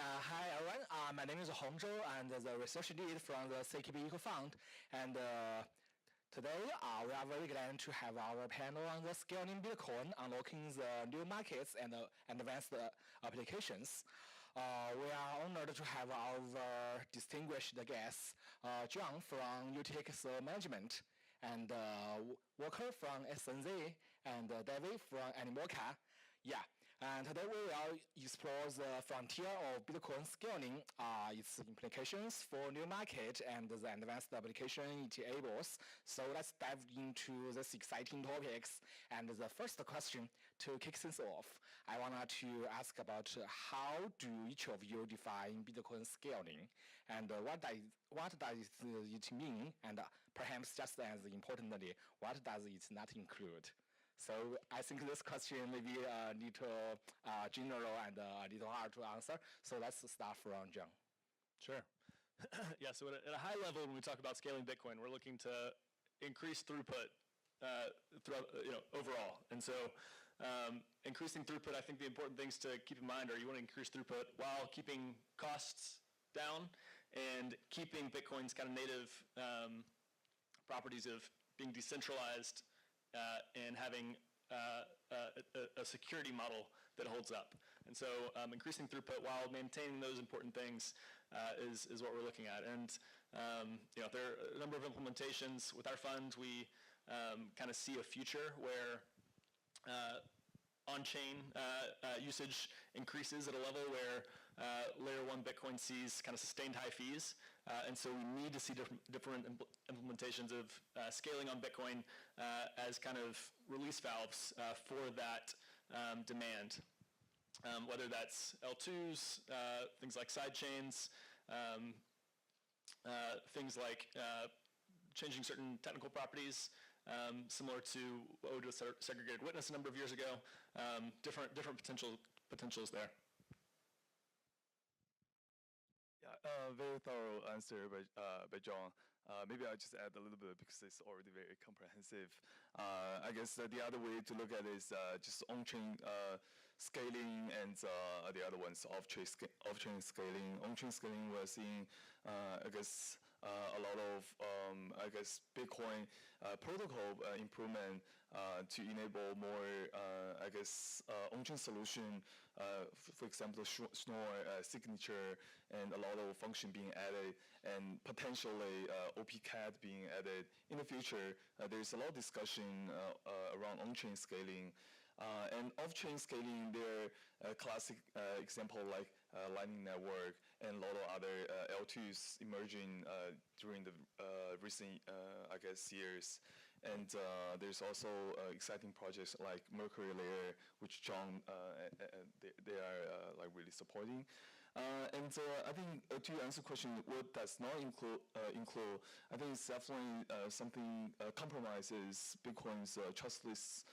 Yeah, hi everyone. My name is Hongzhou, and the research lead from the CKB Eco Fund. And today we are very glad to have our panel on the scaling Bitcoin, unlocking the new markets and advanced applications. We are honored to have our distinguished guests, John from UTXO Management, and Walker from SNZ, and David from Animoca. Yeah, and today we will explore the frontier of Bitcoin scaling, its implications for new market and the advanced application it enables. So let's dive into this exciting topics. And the first question to kick things off, I wanted to ask about how do each of you define Bitcoin scaling, and what does it mean, and perhaps just as importantly, what does it not include? So I think this question may be a little general and a little hard to answer. So let's start from John. Sure. Yeah, so at a high level, when we talk about scaling Bitcoin, we're looking to increase throughput throughout, overall. And so increasing throughput, I think the important things to keep in mind are you want to increase throughput while keeping costs down and keeping Bitcoin's kind of native properties of being decentralized and having a security model that holds up. And so increasing throughput while maintaining those important things is what we're looking at. And there are a number of implementations. With our fund, we kind of see a future where on-chain usage increases at a level where layer 1 Bitcoin sees kind of sustained high fees. And so we need to see different implementations of scaling on Bitcoin as kind of release valves for that demand. Whether that's L2s, things like side chains, things like changing certain technical properties, similar to what we did with segregated witness a number of years ago. Different potentials there. Yeah, very thorough answer by John. Maybe I'll just add a little bit because it's already very comprehensive. I guess the other way to look at it is just on-chain scaling, and the other one's off-chain scaling. On-chain scaling, we're seeing, I guess, a lot of, Bitcoin protocol improvement to enable more, on-chain solution. For example, Schnorr signature and a lot of function being added, and potentially OPCAD being added. In the future, there's a lot of discussion around on-chain scaling. And off-chain scaling, there are classic example like Lightning Network and a lot of other L2s emerging during the recent, years. And there's also exciting projects like Mercury Layer, which John, they are really supporting. And I think to answer the question, what does not include, I think it's definitely something compromises Bitcoin's trustless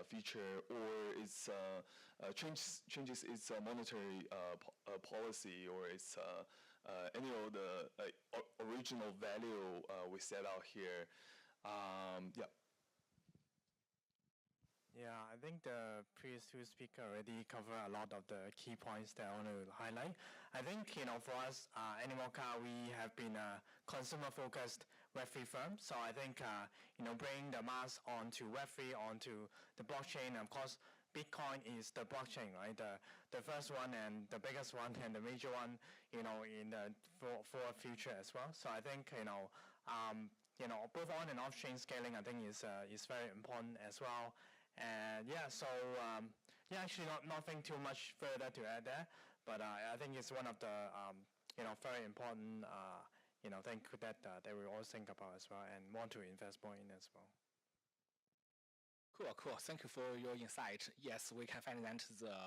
feature, or it's changes its monetary policy, or its any of the original value we set out here. Yeah, I think the previous two speakers already covered a lot of the key points that I want to highlight. I think, for us, Animoca, we have been a consumer-focused Web3 firm. So I think, bringing the mass onto Web3, onto the blockchain, and of course, Bitcoin is the blockchain, right? The first one and the biggest one and the major one, in the for future as well. So I think, both on and off-chain scaling, I think is very important as well. And actually nothing too much further to add there, but I think it's one of the very important thing that we all think about as well and want to invest more in as well. Cool. Thank you for your insight. Yes, we can find that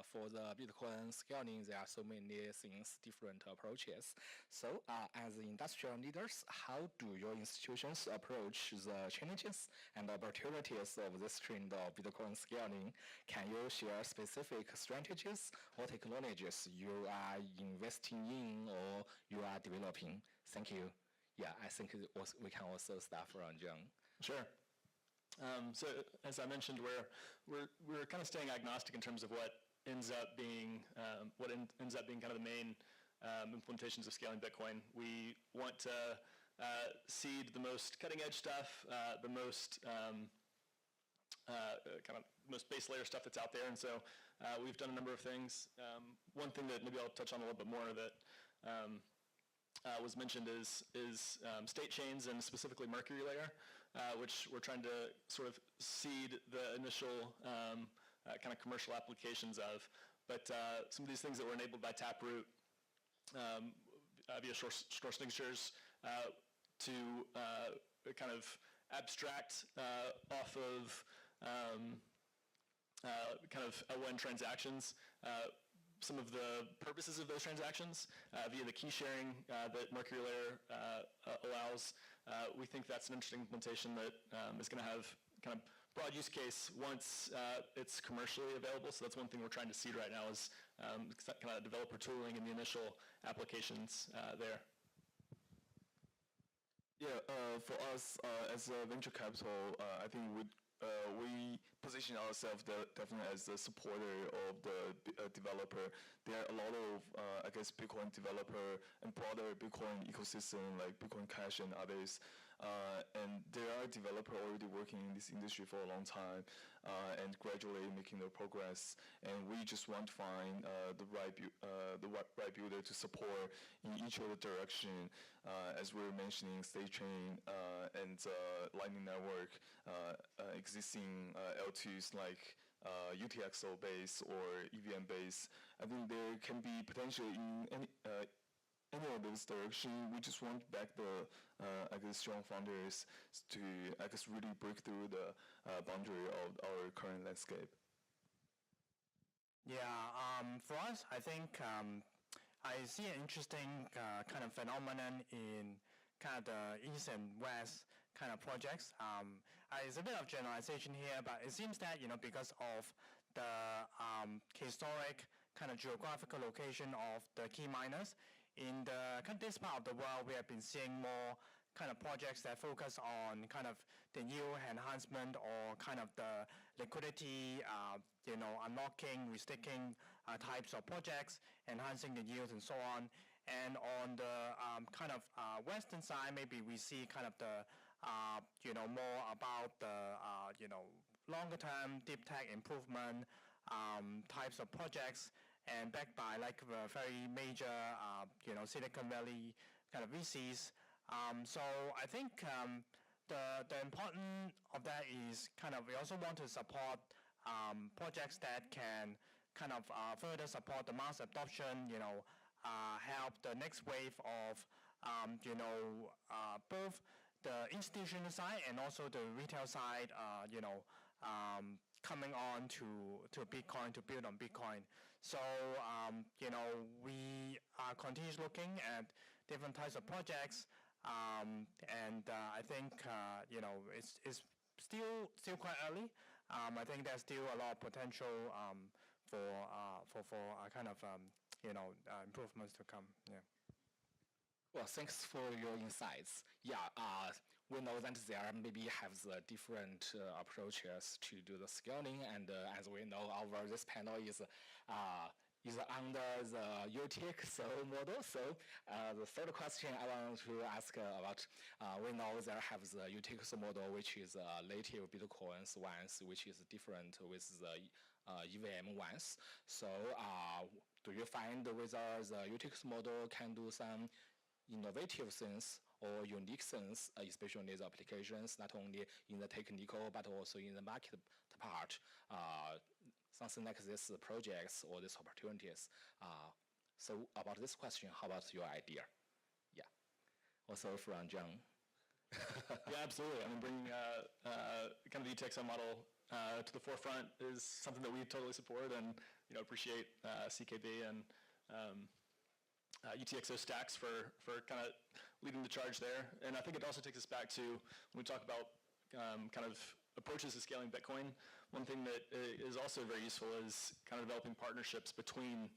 for the Bitcoin scaling, there are so many things, different approaches. So as industrial leaders, how do your institutions approach the challenges and opportunities of this trend of Bitcoin scaling? Can you share specific strategies or technologies you are investing in or you are developing? Thank you. Yeah, I think we can also start from John. Sure. So as I mentioned, we're kind of staying agnostic in terms of what ends up being kind of the main implementations of scaling Bitcoin. We want to seed the most cutting-edge stuff, the most kind of most base layer stuff that's out there, and so we've done a number of things. One thing that maybe I'll touch on a little bit more that was mentioned is state chains and specifically Mercury layer, which we're trying to sort of seed the initial kind of commercial applications of. But some of these things that were enabled by Taproot via store signatures to kind of abstract off of kind of L1 transactions, some of the purposes of those transactions via the key sharing that Mercury Layer allows. We think that's an interesting implementation that is going to have kind of broad use case once it's commercially available. So that's one thing we're trying to seed right now is kind of developer tooling and the initial applications there. Yeah, for us as a venture capital, I think we position ourselves definitely as a supporter of the developer. There are a lot of, I guess, Bitcoin developer and broader Bitcoin ecosystem like Bitcoin Cash and others. And there are developers already working in this industry for a long time and gradually making their progress. And we just want to find the right builder to support in each of the direction. As we were mentioning, state chain and Lightning Network, existing L2s like UTXO base or EVM base. I think there can be potential in any of those directions. We just want back the, I guess, strong founders to, I guess, really break through the boundary of our current landscape. Yeah, for us, I think I see an interesting kind of phenomenon in kind of the East and West kind of projects. It's a bit of generalization here, but it seems that, because of the historic kind of geographical location of the key miners, in this part of the world, we have been seeing more kind of projects that focus on kind of the yield enhancement or kind of the liquidity, unlocking, restricting types of projects, enhancing the yields and so on. And on the kind of Western side, maybe we see kind of the, more about the, longer term deep tech improvement types of projects and backed by like very major, Silicon Valley kind of VCs. So I think the important of that is kind of we also want to support projects that can kind of further support the mass adoption, help the next wave of, both the institutional side and also the retail side, coming on to Bitcoin, to build on Bitcoin. So, we are continuously looking at different types of projects, and I think, it's still quite early. I think there's still a lot of potential for kind of, improvements to come. Yeah. Well, thanks for your insights. Yeah, we know that there maybe have the different approaches to do the scaling, and as we know, this panel is under the UTXO model. So the third question I want to ask about, we know there have the UTXO model, which is native Bitcoins ones, which is different with the EVM ones. So do you find whether the UTXO model can do some innovative things or unique things, especially the applications, not only in the technical but also in the market part, something like this projects or these opportunities. So about this question, how about your idea? Yeah. Also from John. Yeah, absolutely. I mean, bringing kind of the UTXO model to the forefront is something that we totally support and appreciate CKB and UTXO Stacks for kind of leading the charge there. And I think it also takes us back to when we talk about kind of approaches to scaling Bitcoin. One thing that is also very useful is kind of developing partnerships between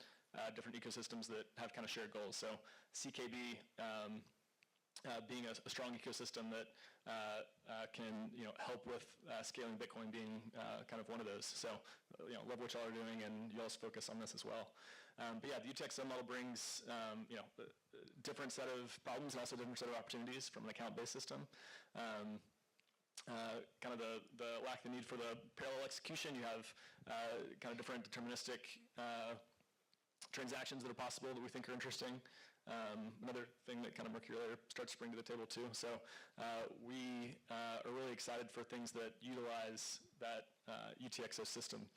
different ecosystems that have kind of shared goals. So CKB being a strong ecosystem that can help with scaling Bitcoin being kind of one of those. So love what y'all are doing, and you all's focus on this as well. But yeah, the UTXO model brings a different set of problems and also different set of opportunities from an account-based system. Kind of the lack the need for the parallel execution. You have kind of different deterministic transactions that are possible that we think are interesting. Another thing that kind of Mercury later starts to bring to the table too. So we are really excited for things that utilize that UTXO system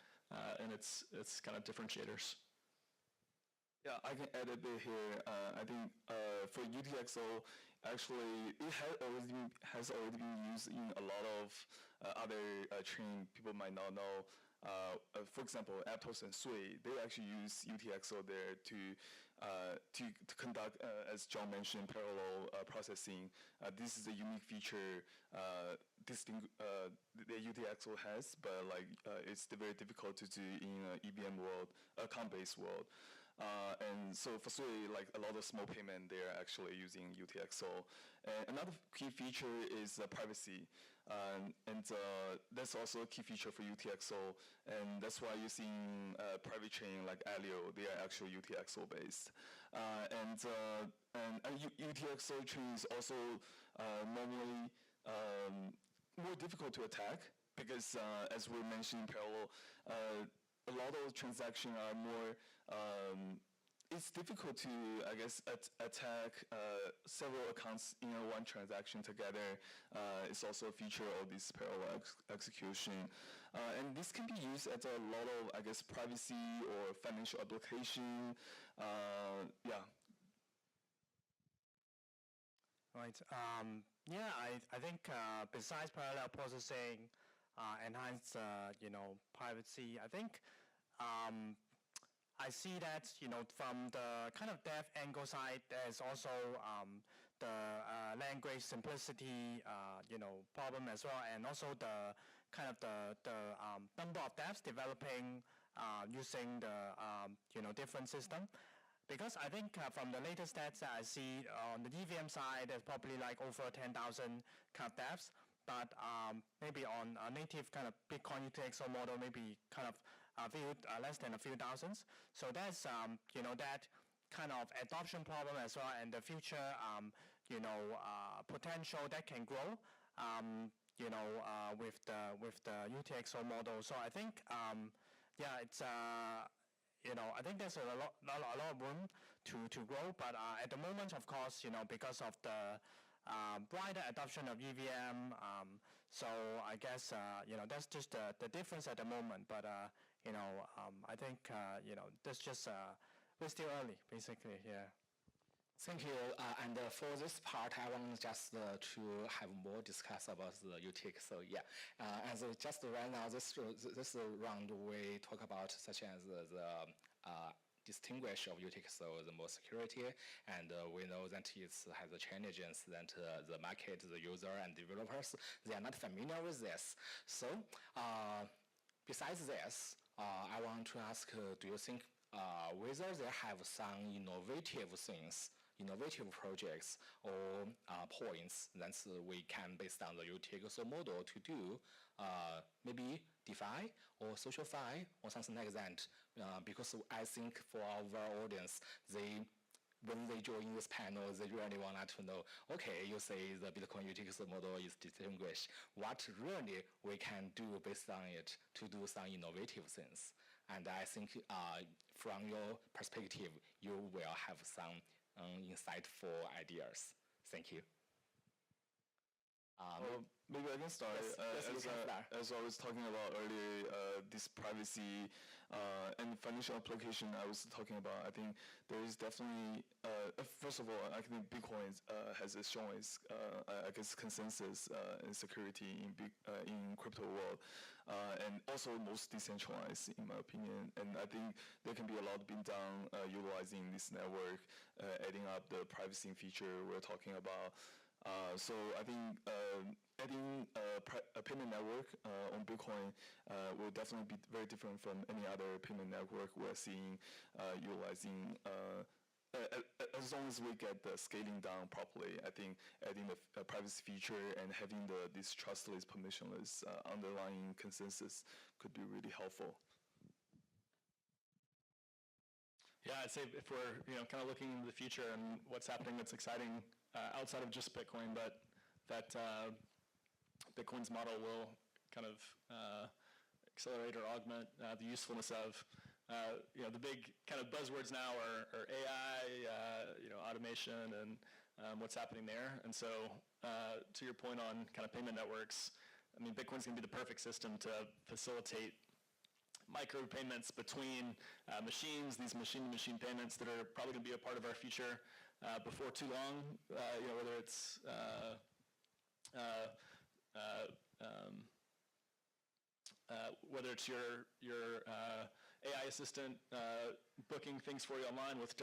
and its kind of differentiators. Yeah, I can add a bit here. I think for UTXO, actually, it has already been used in a lot of other chain people might not know. For example, Aptos and Sui, they actually use UTXO there to conduct, as John mentioned, parallel processing. This is a unique feature the UTXO has, but it's very difficult to do in EVM world, account-based world. And so for Sui, a lot of small payment, they're actually using UTXO. And another key feature is privacy. And that's also a key feature for UTXO. And that's why you're seeing private chain like Alio, they are actually UTXO based. And UTXO chain is also normally more difficult to attack because as we mentioned in parallel, a lot of transactions are more, it's difficult to, I guess, attack several accounts in one transaction together. It's also a feature of this parallel execution. And this can be used as a lot of, I guess, privacy or financial application. Yeah. Right. Yeah, I think besides parallel processing, enhanced, privacy, I think I see that, from the kind of dev angle side, there's also the language simplicity, problem as well, and also the kind of the number of devs developing using the, different system. Because I think from the latest stats that I see on the EVM side, there's probably over 10,000 kind of devs, but maybe on a native kind of Bitcoin UTXO model, maybe kind of less than a few thousands. So that's, that kind of adoption problem as well, and the future, potential that can grow, with the UTXO model. So I think, it's, I think there's a lot of room to grow, but at the moment, of course, because of the wider adoption of EVM, so I guess, that's just the difference at the moment. But, I think, that's just, we're still early, basically, here. Thank you. And for this part, I want just to have more discuss about the UTXO. Yeah, as just right now, this round we talk about such as the distinguish of UTXO, the more security, and we know that it has the challenges that the market, the user, and developers, they are not familiar with this. So besides this, I want to ask, do you think whether they have some innovative things, innovative projects or points that we can, based on the UTXO model, to do maybe DeFi or SocialFi or something like that? Because I think for our audience, when they join this panel, they really want to know, okay, you say the Bitcoin UTXO model is distinguished. What really we can do based on it to do some innovative things? And I think from your perspective, you will have some insightful ideas. Thank you. Maybe I can start. As I was talking about earlier, this privacy and financial application I was talking about, I think there is definitely, first of all, I think Bitcoin has shown its, I guess, consensus in security in crypto world, and also most decentralized, in my opinion. And I think there can be a lot being done utilizing this network, adding up the privacy feature we're talking about. So I think adding a payment network on Bitcoin will definitely be very different from any other payment network we're seeing utilizing, as as long as we get the scaling down properly, I think adding the privacy feature and having this trustless, permissionless underlying consensus could be really helpful. Yeah, I'd say if we're kind of looking into the future and what's happening that's exciting outside of just Bitcoin, but that Bitcoin's model will kind of accelerate or augment the usefulness of the big kind of buzzwords now are AI, automation, and what's happening there. And so, to your point on kind of payment networks, I mean, Bitcoin's going to be the perfect system to facilitate micro payments between machines, these machine-to-machine payments that are probably going to be a part of our future before too long, whether it's whether it's your AI assistant booking things for you online with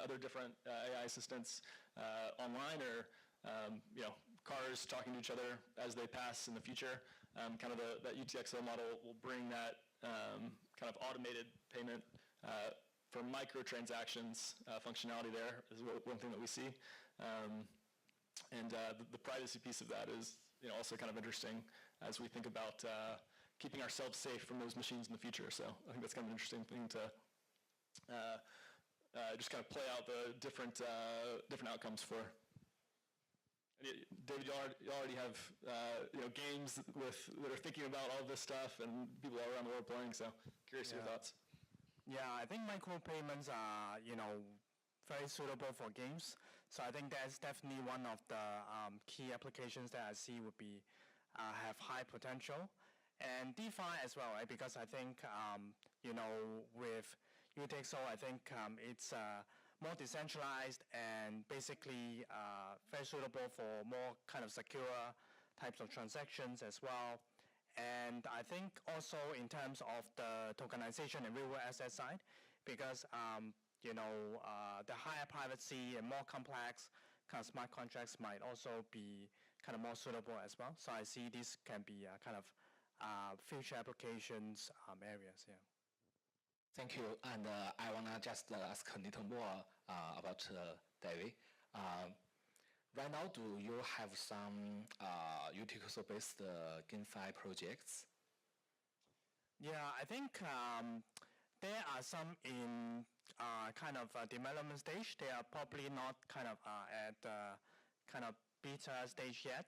other different AI assistants online, or cars talking to each other as they pass in the future. Kind of that UTXO model will bring that kind of automated payment for microtransactions functionality there is one thing that we see. And the privacy piece of that is also kind of interesting as we think about keeping ourselves safe from those machines in the future. So I think that's kind of an interesting thing to just kind of play out the different outcomes for. David, you already have games that are thinking about all this stuff, and people all around the world playing. So curious your thoughts. Yeah, I think micropayments are very suitable for games. So I think that's definitely one of the key applications that I see would be have high potential, and DeFi as well, right? Because I think with UTXO, I think it's more decentralized and basically very suitable for more kind of secure types of transactions as well. And I think also in terms of the tokenization and real-world asset side, because the higher privacy and more complex kind of smart contracts might also be kind of more suitable as well. So I see this can be kind of future applications areas. Yeah. Thank you. And I want to just ask a little more about David. Right now, do you have some UTXO-based GameFi projects? Yeah, I think there are some in kind of development stage. They are probably not kind of at kind of beta stage yet.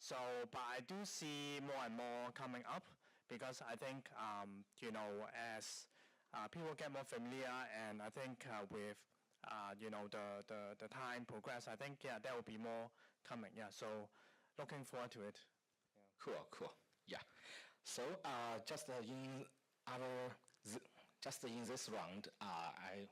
So, but I do see more and more coming up because I think as people get more familiar, and I think with the time progress, I think there will be more coming. Yeah, so looking forward to it. Yeah. Cool. Yeah. So just in this round,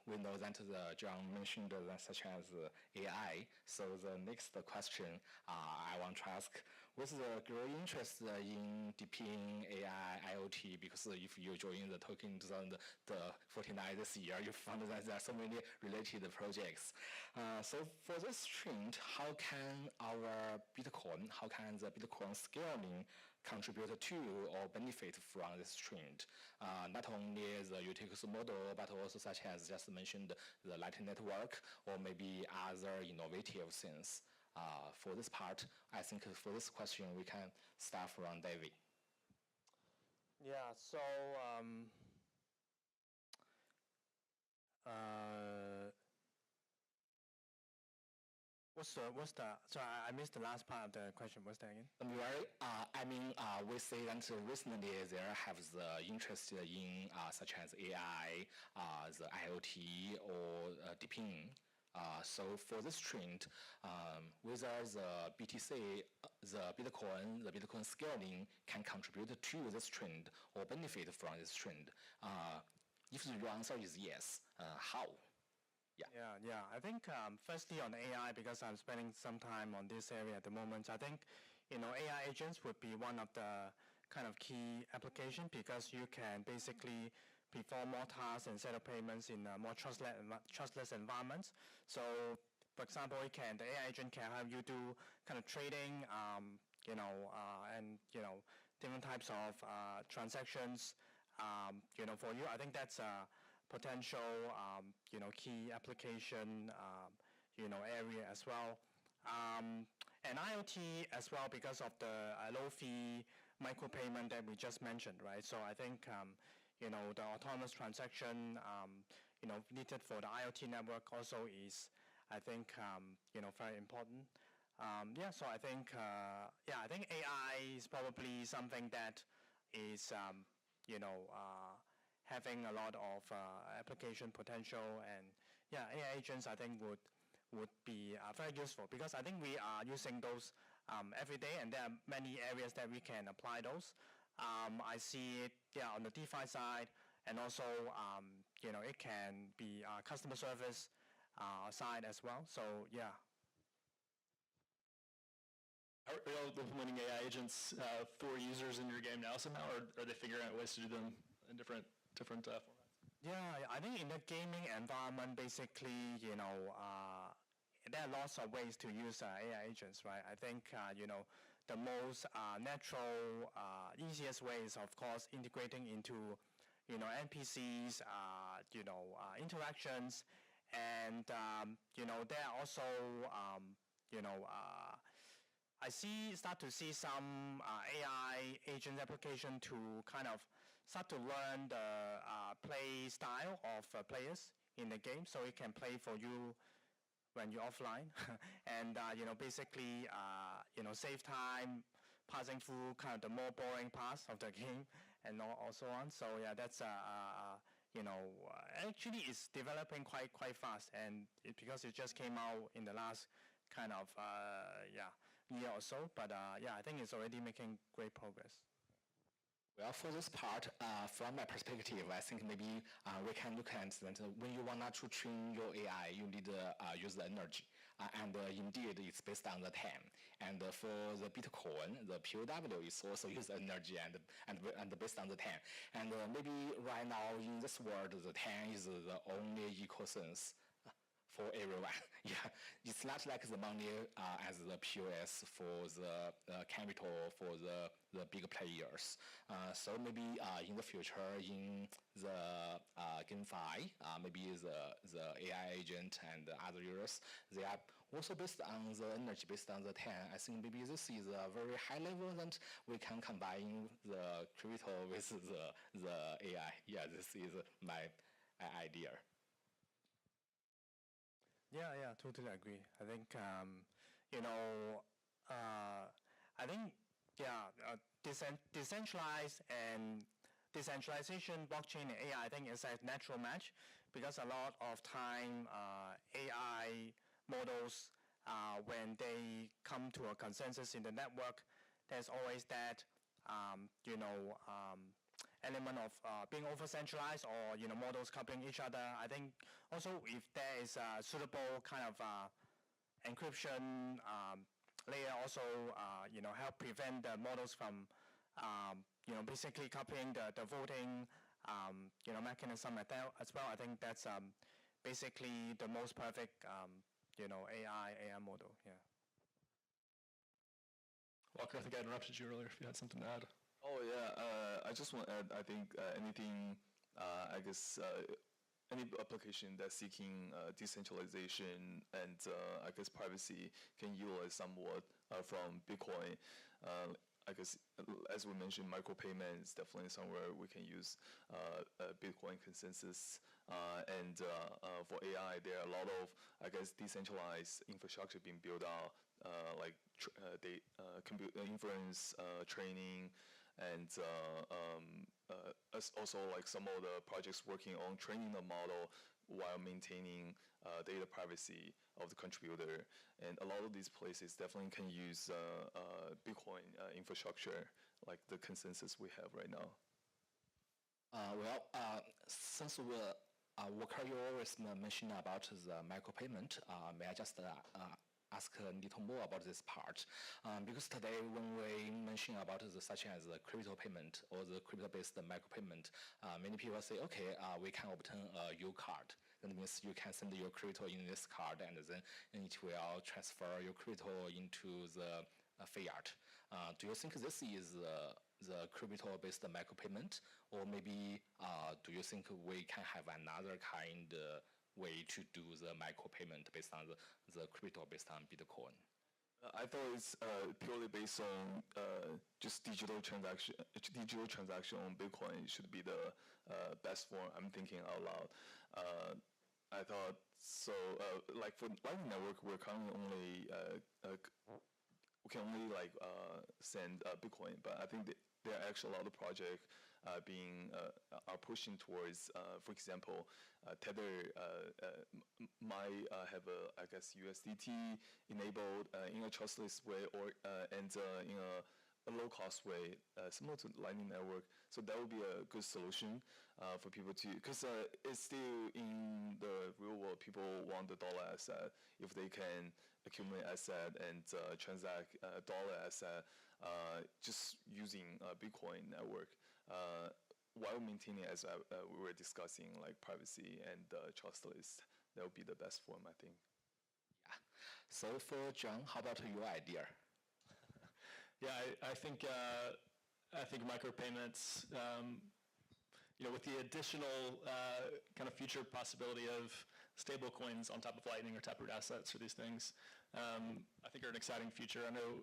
we know that John mentioned that such as AI. So the next question I want to ask, what's the growing interest in deeping AI, IoT? Because if you join the Token 2049 this year, you found that there are so many related projects. So for this trend, how can the Bitcoin scaling contribute to or benefit from this trend? Not only the UTXO model, but also such as just mentioned the Lightning Network or maybe other innovative things. For this part, I think for this question, we can start from David. Yeah, so sorry, I missed the last part of the question. What's that again? We say that recently there have the interest in such as AI, the IoT or deeping. So for this trend, whether the BTC, the Bitcoin scaling can contribute to this trend or benefit from this trend. If your answer is yes, how? Yeah. I think firstly on AI, because I'm spending some time on this area at the moment, I think AI agents would be one of the kind of key application because you can basically perform more tasks and set up payments in more trustless environments. So, for example, the AI agent can help you do kind of trading, and different types of transactions, for you. I think that's a potential, key application area as well. And IoT as well because of the low-fee micropayment that we just mentioned, right? So I think, the autonomous transaction, needed for the IoT network also is, I think, very important. So I think, I think AI is probably something that is, having a lot of application potential, and AI agents I think would be very useful because I think we are using those every day, and there are many areas that we can apply those. I see it on the DeFi side, and also it can be customer service side as well. So yeah. Are y'all implementing AI agents for users in your game now somehow, or are they figuring out ways to do them in different formats? Yeah, I think in the gaming environment, basically, there are lots of ways to use AI agents, right? I think, the most natural, easiest way is, of course, integrating into, NPCs, interactions, and, there are also, I start to see some AI agent application to kind of start to learn the play style of players in the game, so it can play for you when you're offline, and basically save time passing through kind of the more boring parts of the game, and so on. So yeah, that's actually it's developing quite fast, and because it just came out in the last kind of year or so, but I think it's already making great progress. Well, for this part, from my perspective, I think maybe we can look at that when you want to train your AI, you need to use the energy. And indeed, it's based on the time. And for the Bitcoin, the POW is also use energy and based on the time. And maybe right now in this world, the time is the only equal sense for everyone. Yeah, it's not like the money as the POS for the capital for the big players. So maybe in the future, in the GameFi, maybe the AI agent and other users, they are also based on the energy, based on the time. I think maybe this is a very high level that we can combine the crypto with the AI. Yeah, this is my idea. Yeah, totally agree. I think, decentralized and decentralization, blockchain, and AI, I think is a natural match because a lot of time AI models, when they come to a consensus in the network, there's always that, element of being over-centralized or, models copying each other. I think also if there is a suitable kind of encryption layer also, help prevent the models from, basically copying the voting, mechanism as well. I think that's basically the most perfect, AI model, yeah. Walker, I think I interrupted you earlier if you had something to add. Oh yeah, I just want to add, I think anything, any application that's seeking decentralization and I guess privacy can utilize somewhat from Bitcoin. I guess, as we mentioned, micropayment is definitely somewhere we can use Bitcoin consensus. And for AI, there are a lot of, I guess, decentralized infrastructure being built out, like compute inference, training, and also like some of the projects working on training the model while maintaining data privacy of the contributor. And a lot of these places definitely can use Bitcoin infrastructure, like the consensus we have right now. Since Walker, you always mentioned about the micropayment, may I just ask a little more about this part? Because today when we mention about such as the crypto payment or the crypto-based micropayment, many people say, okay, we can obtain a U card. That means you can send your crypto in this card, and then it will transfer your crypto into the fiat. Do you think this is the crypto-based micropayment, or maybe do you think we can have another kind way to do the micropayment based on the crypto based on Bitcoin? I thought it's purely based on just digital transaction on Bitcoin should be the best form. I'm thinking out loud. I thought so. Like for Lightning Network, we're currently only we can only like send Bitcoin, but I think there are actually a lot of projects are pushing towards, for example, Tether might have I guess USDT enabled in a trustless way or and in a low cost way, similar to Lightning Network. So that would be a good solution for people to, because it's still in the real world, people want the dollar asset. If they can accumulate asset and transact dollar asset just using Bitcoin network, while maintaining, as we were discussing, like privacy and trustless, that would be the best form, I think. Yeah. So for John, how about your idea? Yeah, I think micropayments, with the additional kind of future possibility of stable coins on top of Lightning or Taproot assets or these things, I think are an exciting future. I know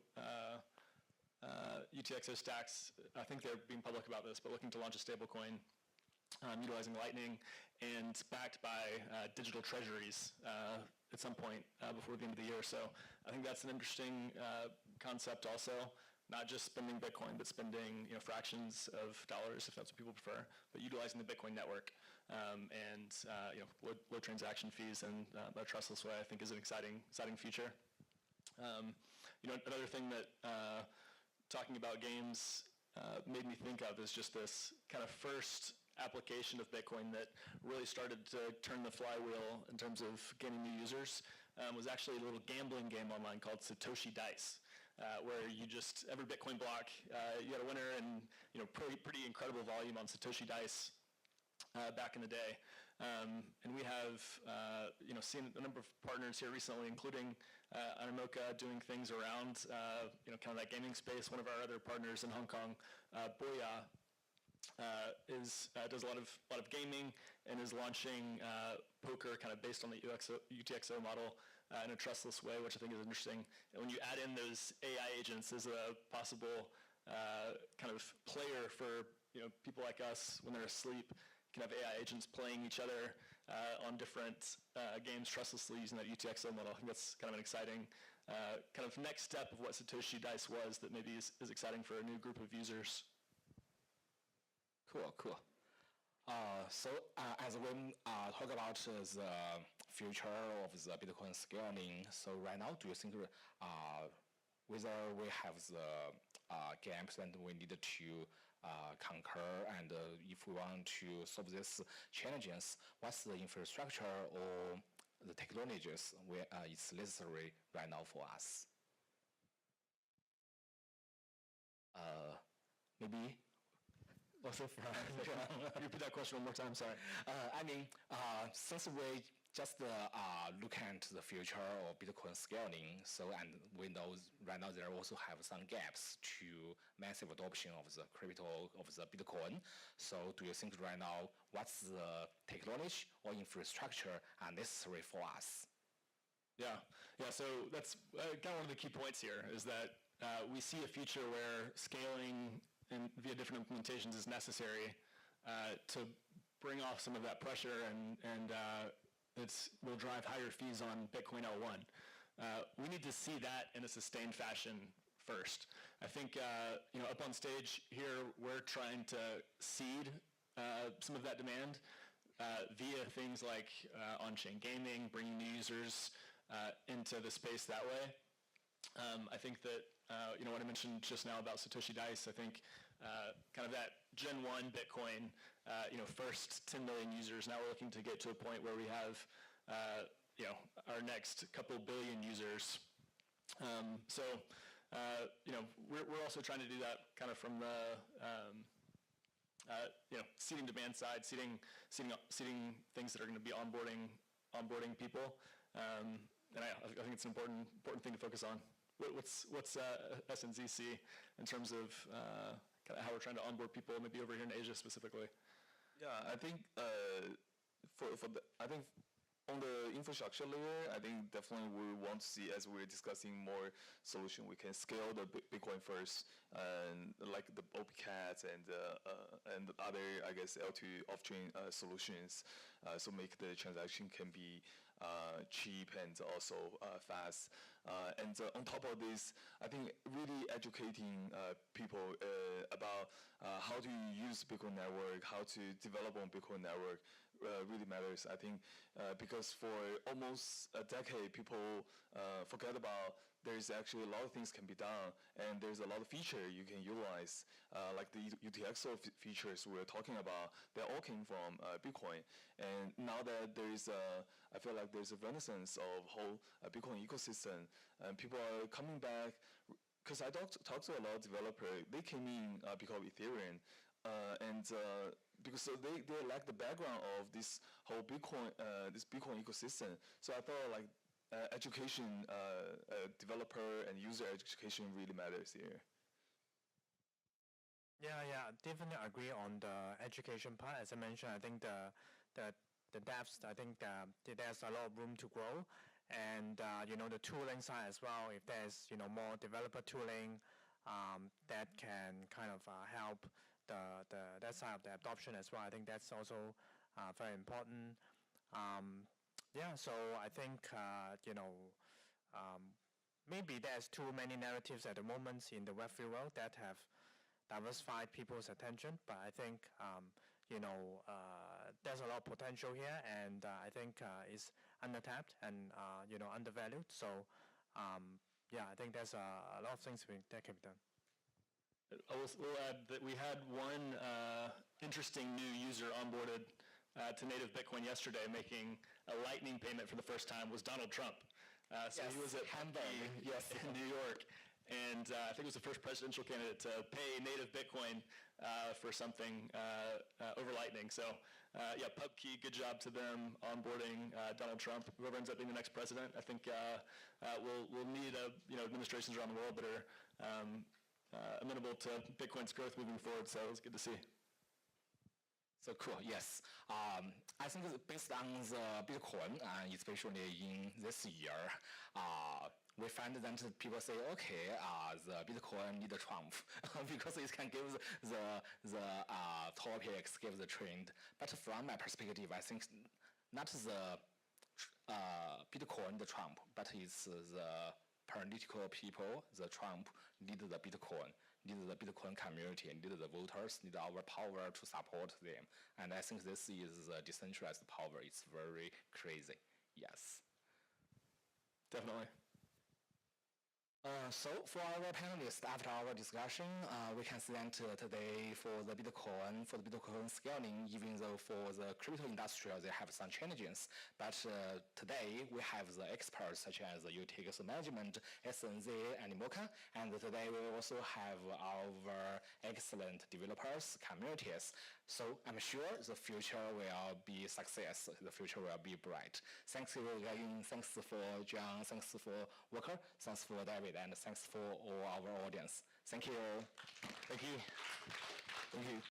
UTXO Stacks, I think they're being public about this, but looking to launch a stable coin utilizing Lightning and backed by digital treasuries at some point before the end of the year. So I think that's an interesting concept also, not just spending Bitcoin, but spending fractions of dollars, if that's what people prefer, but utilizing the Bitcoin network and low transaction fees and a trustless way, I think is an exciting future. Another thing that talking about games made me think of is just this kind of first application of Bitcoin that really started to turn the flywheel in terms of gaining new users was actually a little gambling game online called Satoshi Dice, where you just, every Bitcoin block, you had a winner and pretty incredible volume on Satoshi Dice back in the day. And we have seen a number of partners here recently, including Animoca doing things around kind of that gaming space. One of our other partners in Hong Kong, Boya, does a lot of gaming and is launching poker kind of based on the UTXO model in a trustless way, which I think is interesting. And when you add in those AI agents as a possible kind of player for people like us when they're asleep, can have AI agents playing each other on different games trustlessly using that UTXO model. I think that's kind of an exciting kind of next step of what Satoshi Dice was that maybe is exciting for a new group of users. Cool. So as we talk about the future of the Bitcoin scaling, so right now, do you think whether we have the gaps and we need to conquer, and if we want to solve these challenges, what's the infrastructure or the technologies it's necessary right now for us? Maybe. Also, can you repeat that question one more time? Sorry. Since we just look at the future of Bitcoin scaling, so and we know right now there also have some gaps to massive adoption of the crypto of the Bitcoin. So do you think right now what's the technology or infrastructure are necessary for us? Yeah. So that's kind of one of the key points here is that we see a future where scaling and via different implementations is necessary to bring off some of that pressure and will drive higher fees on Bitcoin L1. We need to see that in a sustained fashion first. I think up on stage here we're trying to seed some of that demand via things like on-chain gaming, bringing new users into the space that way. I think that what I mentioned just now about Satoshi Dice, I think kind of that Gen 1 Bitcoin, first 10 million users. Now we're looking to get to a point where we have our next couple billion users. We're also trying to do that kind of from the seeding demand side, seeding things that are going to be onboarding people. And I think it's an important thing to focus on. What's SNZ see in terms of kind of how we're trying to onboard people, maybe over here in Asia specifically? Yeah, I think on the infrastructure layer, I think definitely we want to see, as we're discussing more solution, we can scale the Bitcoin first, and like the OPCAT and other, I guess, L2 off-chain solutions, so make the transaction can be cheap and also fast. And on top of this, I think really educating people about how to use Bitcoin network, how to develop on Bitcoin network really matters. I think because for almost a decade, people forget about there's actually a lot of things can be done, and there's a lot of feature you can utilize, like the UTXO features we're talking about. They all came from Bitcoin, and now that there's I feel like there's a renaissance of whole Bitcoin ecosystem, and people are coming back. Because I talked to a lot of developers, they came in because of Ethereum, and because they lack the background of this whole Bitcoin ecosystem. So I thought like education, developer and user education really matters here. Yeah, definitely agree on the education part. As I mentioned, I think the devs, I think there's a lot of room to grow, and the tooling side as well. If there's more developer tooling that can kind of help that side of the adoption as well, I think that's also very important. So I think maybe there's too many narratives at the moment in the Web3 world that have diversified people's attention, but I think there's a lot of potential here, and I think it's undertapped and undervalued. So I think there's a lot of things that can be done. We'll add that we had one interesting new user onboarded to native Bitcoin yesterday, making a Lightning payment for the first time, was Donald Trump. So yes, he was at Hamburg, yes, in New York, and I think it was the first presidential candidate to pay native Bitcoin for something over Lightning. So PubKey, good job to them onboarding Donald Trump. Whoever ends up being the next president, I think we'll need administrations around the world that are amenable to Bitcoin's growth moving forward. So it's good to see. So cool, yes. I think based on the Bitcoin, especially in this year, we find that people say, okay, the Bitcoin need Trump because it can give the topics, give the trend. But from my perspective, I think not the Bitcoin the Trump, but it's the political people, the Trump need the Bitcoin. Need the Bitcoin community, need the voters, need our power to support them. And I think this is decentralized power. It's very crazy. Yes. Definitely. So for our panelists, after our discussion, we can see that today for the Bitcoin scaling, even though for the crypto industry they have some challenges, but today we have the experts such as UTXO Management, SNZ, Animoca, and today we also have our excellent developers, communities. So I'm sure the future will be success, the future will be bright. Thanks again, thanks for John, thanks for Walker, thanks for David, and thanks for all our audience. Thank you. Thank you. Thank you.